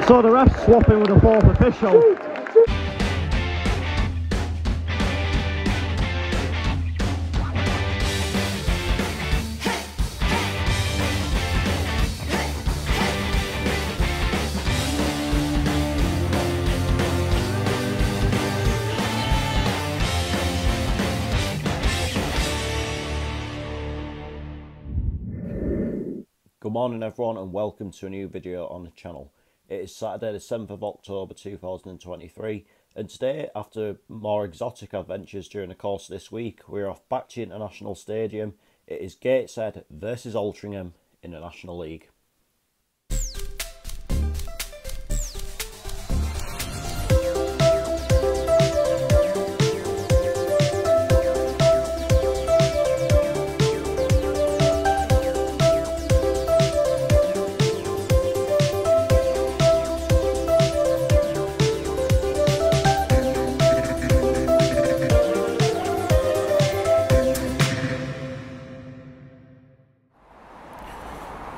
So the ref's swapping with the fourth official. Good morning everyone and welcome to a new video on the channel. It is Saturday the 7th of October 2023 and today, after more exotic adventures during the course of this week, we're off back to International Stadium. It is Gateshead versus Altrincham in the National League.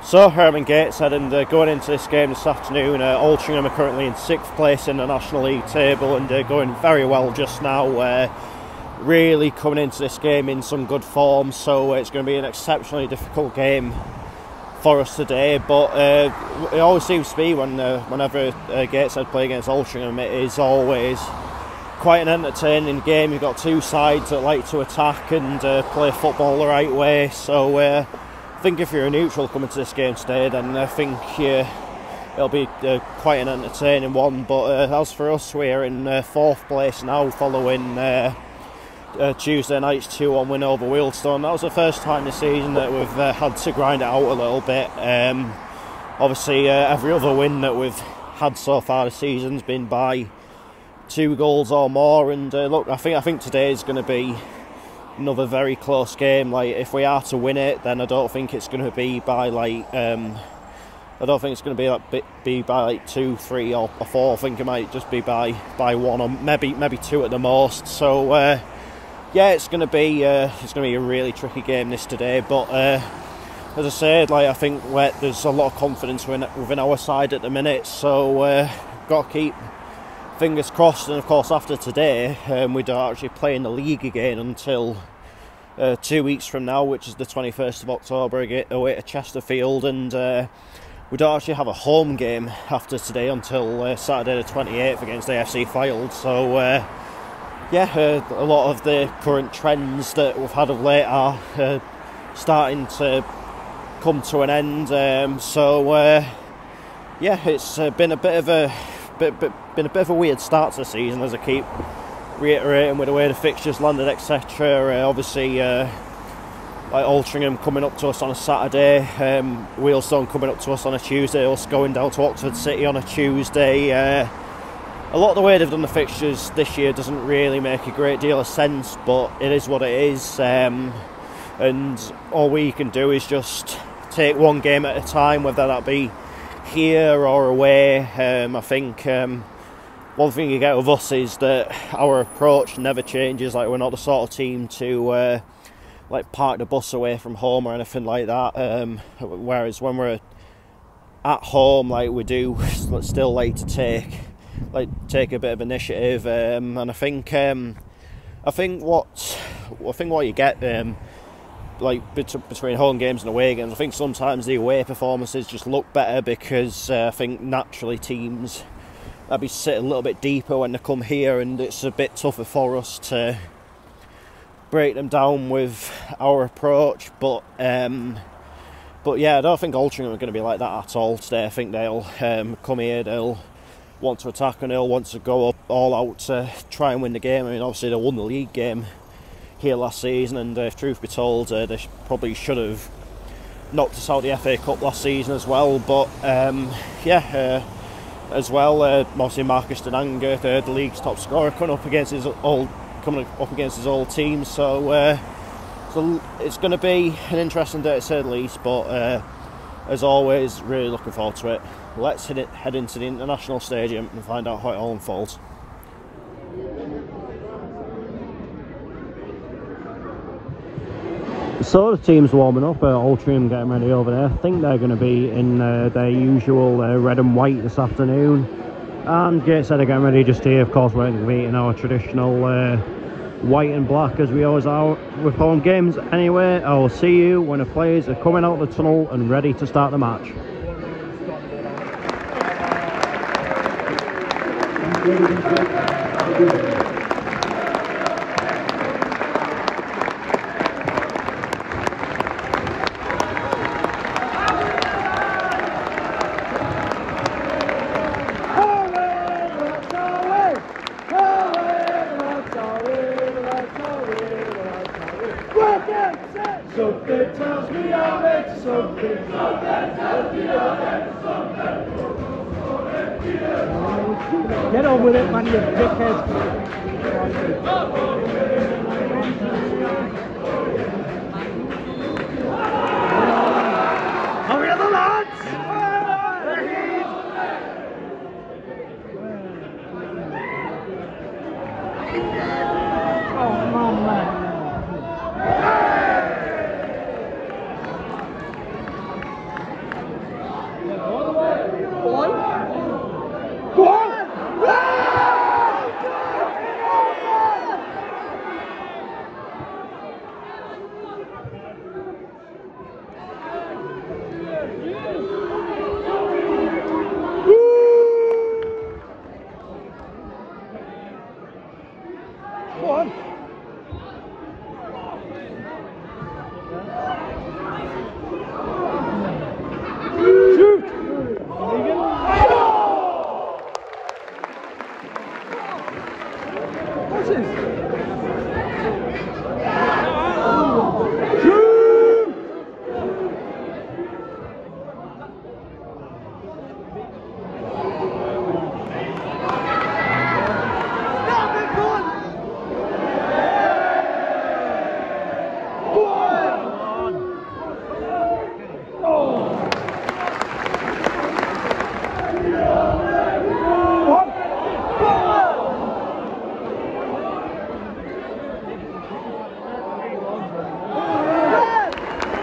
So I'm in Gateshead and going into this game this afternoon, Altrincham are currently in 6th place in the National League table and going very well just now, really coming into this game in some good form, so it's going to be an exceptionally difficult game for us today, but it always seems to be whenever Gateshead play against Altrincham, it is always quite an entertaining game. You've got two sides that like to attack and play football the right way, so I think if you're a neutral coming to this game today, then I think it'll be quite an entertaining one. But as for us, we're in 4th place now following Tuesday night's 2-1 win over Wealdstone. That was the first time this season that we've had to grind it out a little bit. Obviously, every other win that we've had so far this season's been by 2 goals or more. And look, I think today is going to be another very close game. Like, if we are to win it, then I don't think it's going to be by like I don't think it's going to be by like 2, 3 or 4. I think it might just be by 1 or maybe 2 at the most. So yeah, it's going to be a really tricky game this today. But as I said, like, I think there's a lot of confidence within our side at the minute. So got to keep fingers crossed. And of course, after today, we don't actually play in the league again until 2 weeks from now, which is the 21st of October away to Chesterfield, and we don't actually have a home game after today until Saturday the 28th against AFC Fylde. So yeah, a lot of the current trends that we've had of late are starting to come to an end. So yeah, it's been a bit of a weird start to the season, as I keep reiterating, with the way the fixtures landed, etc. Obviously, like Altrincham coming up to us on a Saturday, Wealdstone coming up to us on a Tuesday, us going down to Oxford City on a Tuesday. A lot of the way they've done the fixtures this year doesn't really make a great deal of sense, but it is what it is, and all we can do is just take one game at a time, whether that be here or away. I think one thing you get with us is that our approach never changes. Like, we're not the sort of team to like park the bus away from home or anything like that. Whereas when we're at home, like, we do still like to take a bit of initiative. And I think what you get like between home games and away games, I think sometimes the away performances just look better because I think naturally teams maybe sit a little bit deeper when they come here, and it's a bit tougher for us to break them down with our approach. But yeah, I don't think Altrincham are going to be like that at all today. I think they'll come here, they'll want to attack, and they'll want to go up all out to try and win the game. I mean, obviously they won the league game here last season, and if truth be told, they probably should have knocked us out the FA Cup last season as well. But yeah, as well, obviously Marcus Denanga, the league's top scorer, coming up against his old team. So it's going to be an interesting day to say the least. But as always, really looking forward to it. Let's head into the International Stadium and find out how it all unfolds. So the team's warming up, Altrincham getting ready over there. I think they're going to be in their usual red and white this afternoon. And Gateshead are getting ready just here. Of course, we're going to be in our traditional white and black as we always are with home games. Anyway, I will see you when the players are coming out of the tunnel and ready to start the match. Something tells me I'll make something. Something tells me I'll make something. Get on with it, man, you dickhead. Hurry up, the lads! Oh, man.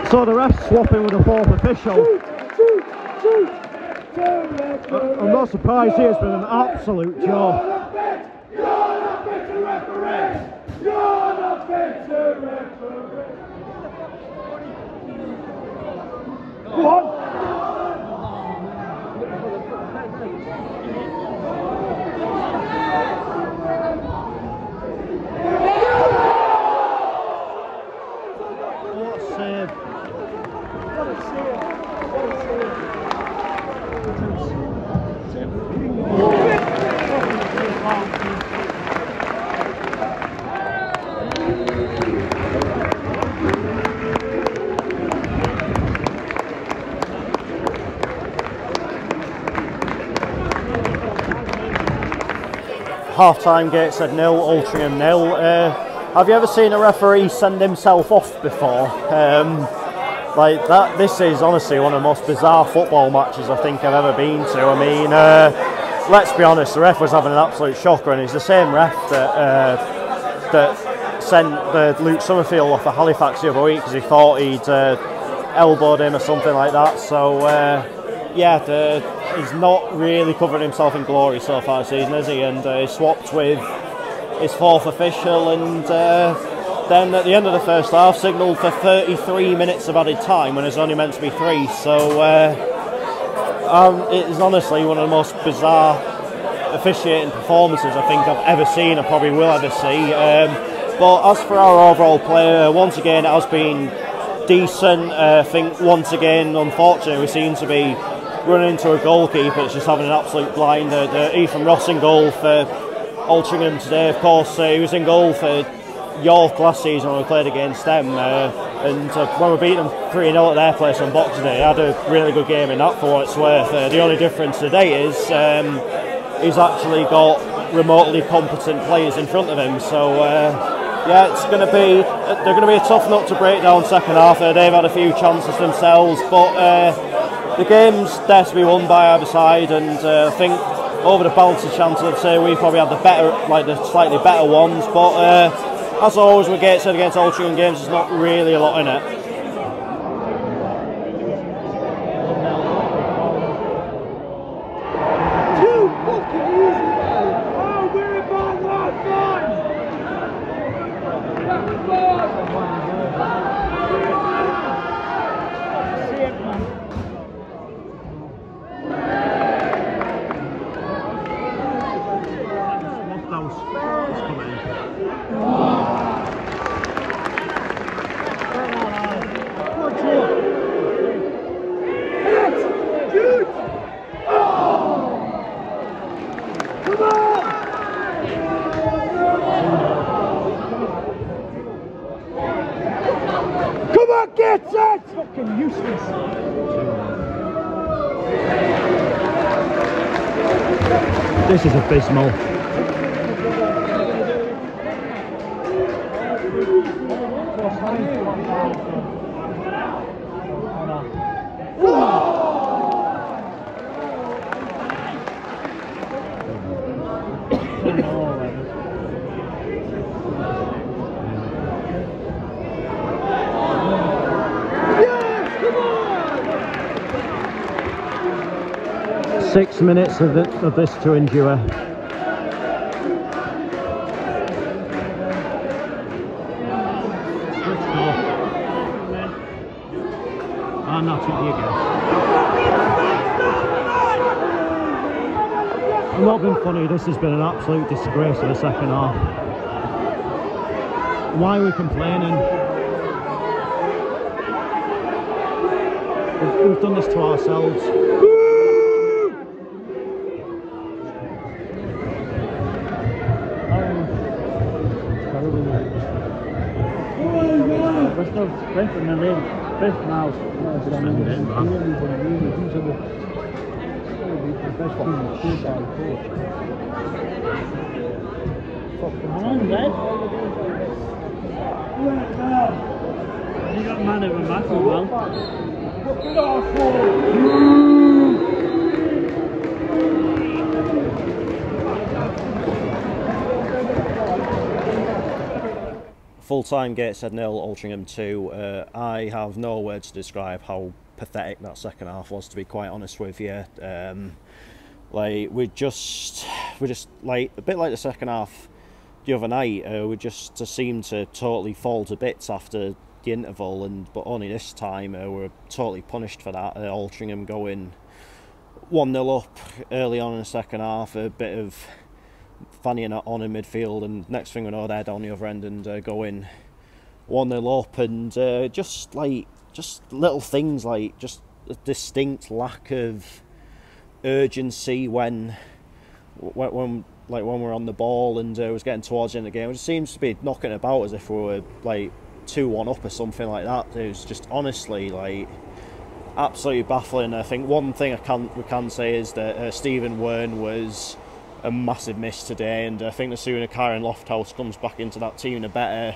So the ref's swapping with the fourth official. I'm not surprised here, it's been an absolute job. You're not fit to referee! You're not fit to referee! Go on! What a save. What a save. Half-time, Gateshead 0, Altrincham 0. Have you ever seen a referee send himself off before? Like that, this is honestly one of the most bizarre football matches I think I've ever been to. I mean, let's be honest, the ref was having an absolute shocker, and it's the same ref that sent Luke Summerfield off for Halifax the other week because he thought he'd elbowed him or something like that. So yeah, he's not really covered himself in glory so far this season, is he? And he swapped with his fourth official, and then at the end of the first half signalled for 33 minutes of added time when it's only meant to be 3. So it is honestly one of the most bizarre officiating performances I think I've ever seen, and probably will ever see. But as for our overall play, once again it has been decent. I think once again, unfortunately, we seem to be running into a goalkeeper that's just having an absolute blinder. Ethan Ross in goal for Altrincham today. Of course, he was in goal for York last season when we played against them, and when we beat them 3-0 at their place on Boxing Day, he had a really good game in that for what it's worth. The only difference today is he's actually got remotely competent players in front of him. So yeah, they're going to be a tough nut to break down second half. They've had a few chances themselves, but the game's there to be won by either side, and I think over the balance of chances, I'd say we probably had the slightly better ones. But as always, with Gateshead against Altrincham games, there's not really a lot in it. Gateshead! Fucking useless. This is abysmal. Yes, 6 minutes of this to endure. I'm not at you again. I'm not being funny, this has been an absolute disgrace for the second half. Why are we complaining? We've done this to ourselves. We're still strengthening the league. Fifth now. You got man of a match, man. Full-time Gateshead 0, Altrincham 2. I have no words to describe how pathetic that second half was, to be quite honest with you. Like we just like a bit like the second half the other night. We just seemed to totally fall to bits after the interval, but only this time we were totally punished for that. Altrincham going 1-0 up early on in the second half, a bit of fannying it on in midfield, and next thing we know they're down the other end and going 1-0 up, and just little things like just a distinct lack of urgency when we're on the ball and was getting towards the end of the game. It just seems to be knocking about as if we were like 2-1 up or something like that. It was just honestly like absolutely baffling. I think one thing we can say is that Stephen Wern was a massive miss today, and I think the sooner Kieran Lofthouse comes back into that team, the better.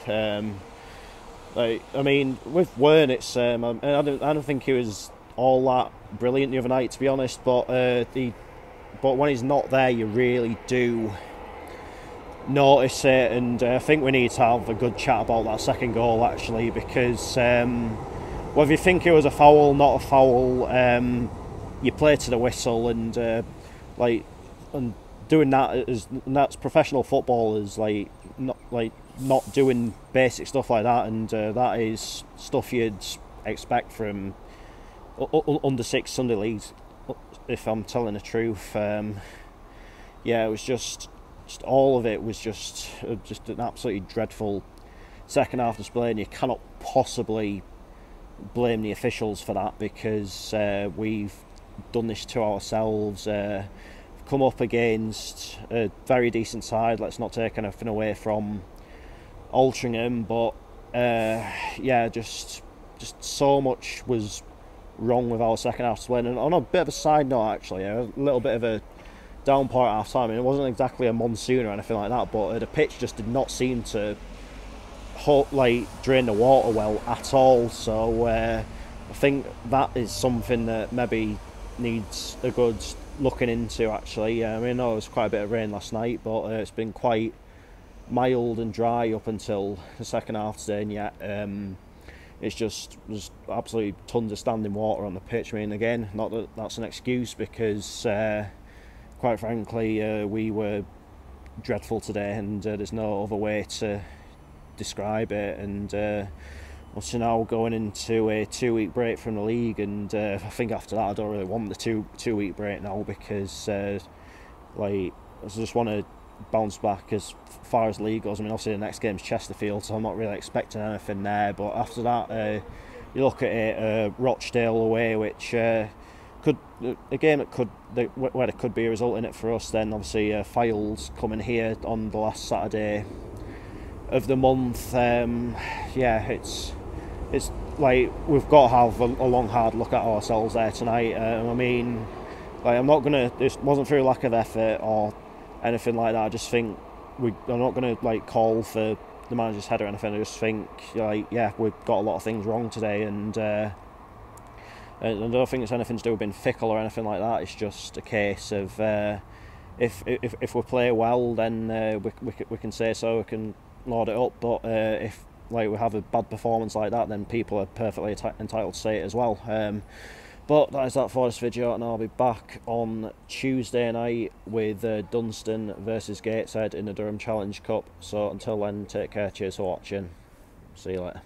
I mean, with Wern, it's I don't think he was all that brilliant the other night, to be honest. But when he's not there, you really do notice it, and I think we need to have a good chat about that second goal actually, because whether you think it was a foul, not a foul, you play to the whistle, and doing that that's professional football, is not doing basic stuff like that, and that is stuff you'd expect from under 6 Sunday leagues, if I'm telling the truth. Yeah, it was just all of it was just an absolutely dreadful second half display, and you cannot possibly blame the officials for that, because we've done this to ourselves. Come up against a very decent side, let's not take anything away from Altrincham, but yeah, just so much was wrong with our second half display. And on a bit of a side note actually, a little bit of a down part at half time, and it wasn't exactly a monsoon or anything like that, but the pitch just did not seem to drain the water well at all. So I think that is something that maybe needs a good looking into actually. I mean, I know it was quite a bit of rain last night, but it's been quite mild and dry up until the second half today, and yet it's just absolutely tons of standing water on the pitch. I mean, again, not that that's an excuse, because quite frankly we were dreadful today, and there's no other way to describe it. And so now going into a 2-week break from the league, and I think after that I don't really want the two-week break now, because I just want to bounce back as far as the league goes. I mean, obviously the next game's Chesterfield, so I'm not really expecting anything there, but after that you look at it, Rochdale away, which could a game where there could be a result in it for us. Then obviously Files coming here on the last Saturday of the month. Yeah, it's like we've got to have a long hard look at ourselves there tonight. I mean, like I'm not gonna. This wasn't through lack of effort or anything like that. I just think I'm not gonna like call for the manager's head or anything. I just think like yeah, we've got a lot of things wrong today, and I don't think it's anything to do with being fickle or anything like that. It's just a case of if we play well, then we can say so. We can laud it up. But if like we have a bad performance like that, then people are perfectly entitled to say it as well. But that is that for this video, and I'll be back on Tuesday night with Dunstan versus Gateshead in the Durham Challenge Cup. So until then, take care, cheers for watching, see you later.